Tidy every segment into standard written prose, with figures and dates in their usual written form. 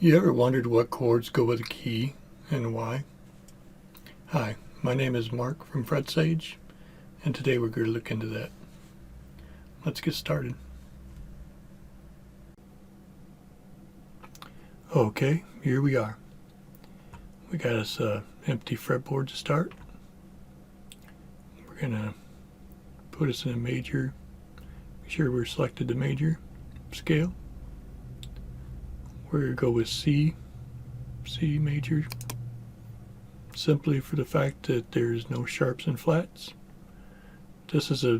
You ever wondered what chords go with a key and why? Hi, my name is Mark from FretSage, and today we're going to look into that. Let's get started. Okay, here we are. We got us an empty fretboard to start. We're going to put us in a major, make sure we're selected the major scale. We're going to go with C major, simply for the fact that there's no sharps and flats. This is a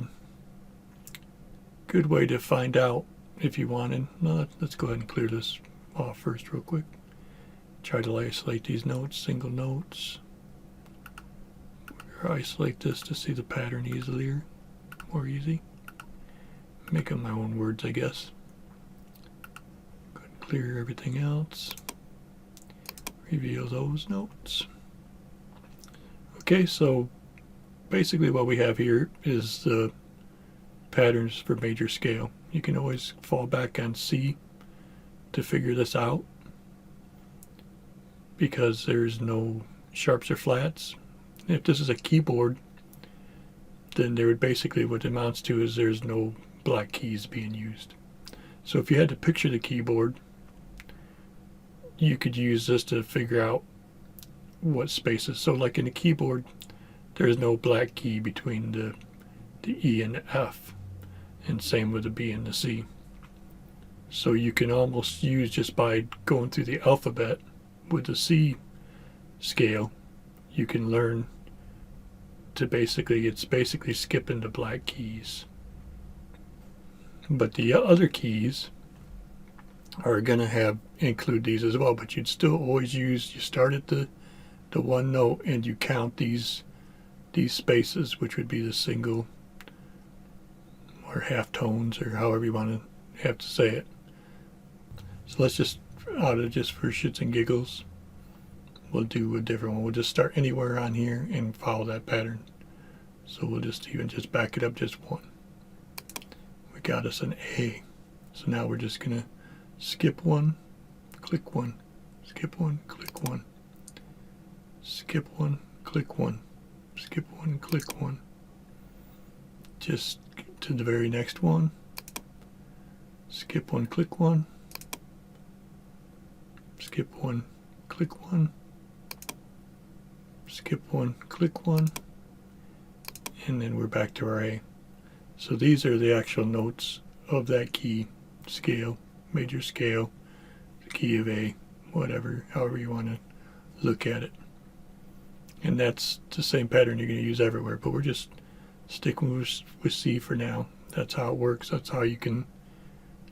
good way to find out if you wanted. Well, let's go ahead and clear this off first real quick. Try to isolate these notes, single notes. Or isolate this to see the pattern more easy. Make up my own words, I guess. Go ahead and clear everything else. Reveal those notes. Okay, so basically what we have here is the patterns for major scale. You can always fall back on C to figure this out because there's no sharps or flats. If this is a keyboard, then there would basically, what it amounts to is there's no black keys being used. So if you had to picture the keyboard, you could use this to figure out what spaces. So like in a keyboard, there's no black key between the E and the F, and same with the B and the C. So you can almost use, just by going through the alphabet with the C scale, you can learn to it's basically skipping the black keys. But the other keys are going to include these as well, but you'd still always you start at the one note and you count these spaces, which would be the single or half tones, or however you want to have to say it. So let's just, just for shits and giggles, we'll do a different one. We'll just start anywhere on here and follow that pattern. So we'll just back it up just one. We got us an A. So now we're just gonna skip one, click one, skip one, click one, skip one, click one, skip one, click one, just to the very next one, skip one, click one, skip one, click one, skip one, click one, and then we're back to our A. So these are the actual notes of that key scale, major scale, the key of A, whatever, however you want to look at it. And that's the same pattern you're going to use everywhere, but we're just sticking with C for now. That's how it works. That's how you can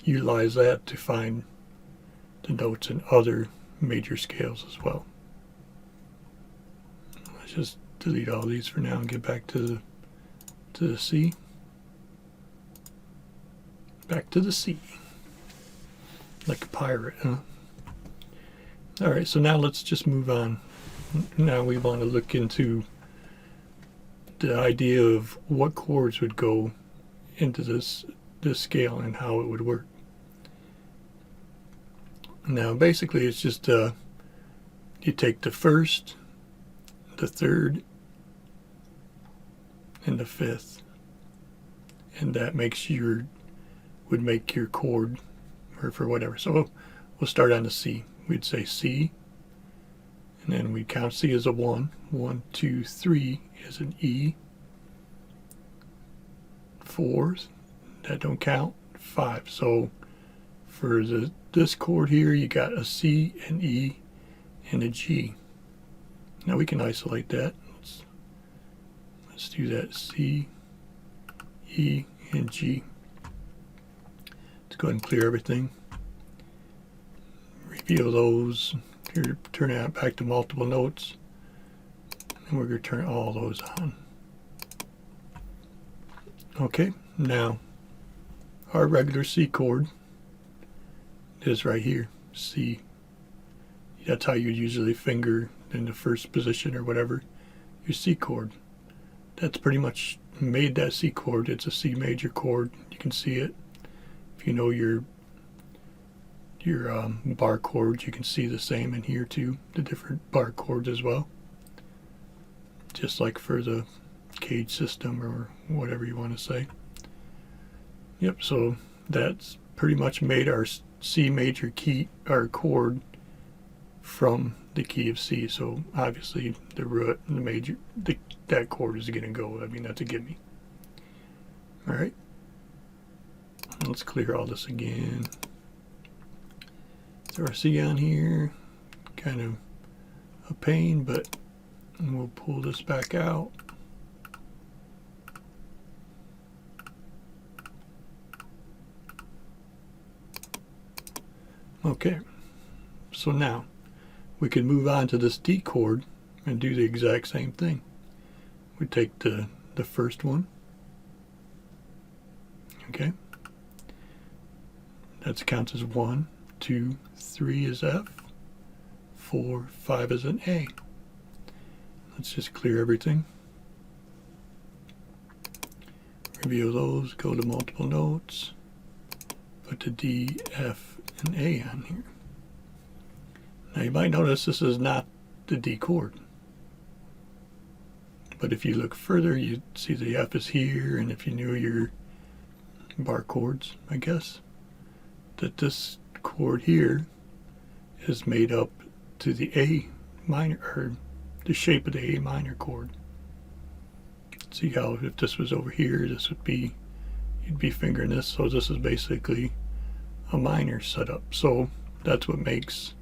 utilize that to find the notes in other major scales as well. Let's just delete all these for now and get back to the C. Back to the C. Like a pirate, huh? Alright, so now let's just move on. Now we want to look into the idea of what chords would go into this scale and how it would work. Now basically it's just you take the first, the third, and the fifth, and that would make your chord, or for whatever. So we'll start on the C. We'd say C, and then we'd count C as a 1. 1, 2, 3 is an E. 4, that don't count. 5. So for this chord here, you got a C, an E, and a G. Now we can isolate that. Let's do that. C, E, and G. Let's go ahead and clear everything. Reveal those. Turn it back to multiple notes. And we're going to turn all those on. Okay, now our regular C chord is right here. C. That's how you usually finger in the first position or whatever, your C chord. That's pretty much made that C chord. It's a C major chord. You can see it. If you know your bar chords. You can see the same in here too, the different bar chords as well, just like for the cage system or whatever you want to say. Yep, so that's pretty much made our C major key, our chord, from the key of C. So obviously the root and the major, that chord is going to go. I mean, that's a gimme. All right, let's clear all this again. Throw our C on here, kind of a pain, but we'll pull this back out. Okay, so now we can move on to this D chord and do the exact same thing. We take the first one, okay, that counts as 1, 2, 3 is F, 4, 5 is an A. Let's just clear everything. Reveal those, go to multiple notes, put the D, F, and A on here. Now you might notice this is not the D chord. But if you look further, you see the F is here, and if you knew your bar chords, I guess, that this chord here is made up to the A minor, or the shape of the A minor chord. See how if this was over here, this would be, you'd be fingering this, so this is basically a minor setup. So that's what makes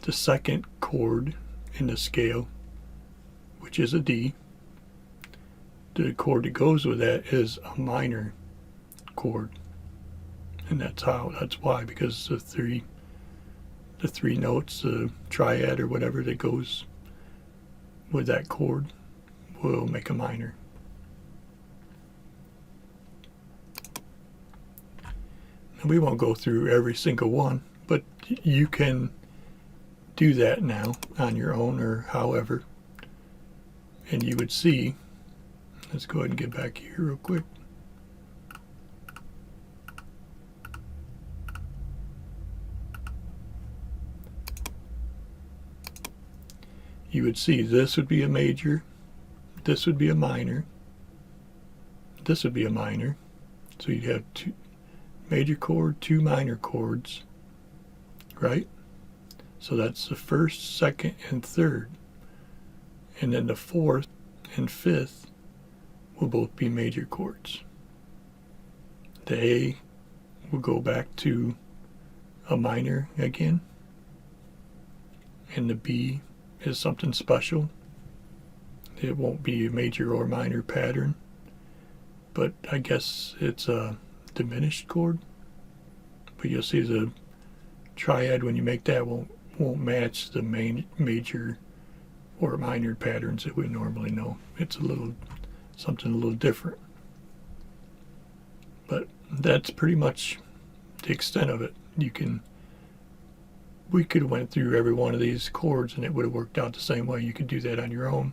the second chord in the scale, which is a D. The chord that goes with that is a minor chord, and that's why, because the three notes, the triad or whatever that goes with that chord, will make a minor. And we won't go through every single one, but you can do that now on your own or however. And you would see, let's go ahead and get back here real quick. You would see this would be a major, this would be a minor, this would be a minor. So you'd have 2 major chord, 2 minor chords, right? So that's the first, second, and third. And then the fourth and fifth will both be major chords. The A will go back to a minor again, and the B is something special. It won't be a major or minor pattern, but I guess it's a diminished chord. But you'll see the triad, when you make that, won't match the major or minor patterns that we normally know. It's something a little different. But that's pretty much the extent of it. We could have went through every one of these chords and it would have worked out the same way. You could do that on your own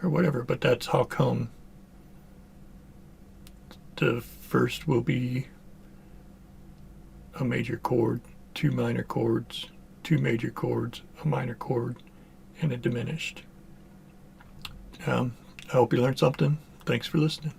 or whatever, but that's how come the first will be a major chord, 2 minor chords, 2 major chords, a minor chord, and a diminished. I hope you learned something. Thanks for listening.